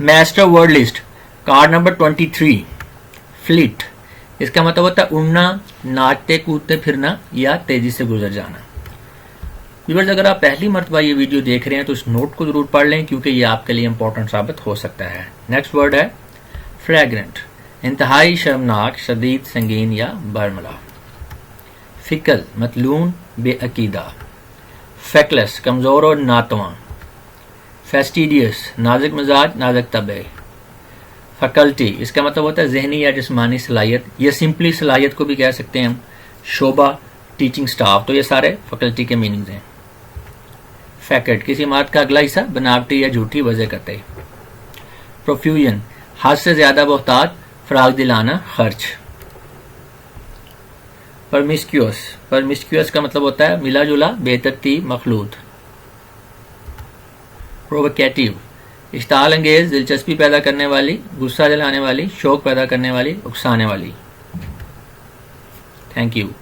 Master word list, card number 23, fleet. इसका मतलब होता है उड़ना, नाचते कूदते फिरना या तेजी से गुजर जाना। व्यूअर्स, अगर आप पहली मर्तबा ये वीडियो देख रहे हैं तो इस नोट को जरूर पढ़ लें क्योंकि ये आपके लिए इंपॉर्टेंट साबित हो सकता है। नेक्स्ट वर्ड है फ्रैग्रेंट, इंतहाई शर्मनाक, शदीद, संगीन या बरमला। फिकल, मतलून, बेअकीदा। फेकलेस, कमजोर और नातवा। फेस्टिडियस, नाजुक मिजाज, नाजुक तबे। फैकल्टी, इसका मतलब होता है जहनी या जिस्मानी सलाहियत, या सिंपली सलाहियत को भी कह सकते हैं हम। शोबा, टीचिंग स्टाफ। तो ये सारे फैकल्टी के मीनिंग्स हैं। फैकेट, किसी इमारत का अगला हिस्सा, बनावटी या झूठी वजह करते। प्रोफ्यूजन, हद से ज्यादा बहुतात, फराग दिलाना, खर्च। परमिस्क्यूअस, परमिस्क्यूअस का मतलब होता है मिला जुला, बेतरतीब, मखलूत। प्रोवोकेटिव, इश्ताल अंगेज, दिलचस्पी पैदा करने वाली, गुस्सा दिलाने वाली, शौक पैदा करने वाली, उकसाने वाली। Thank you.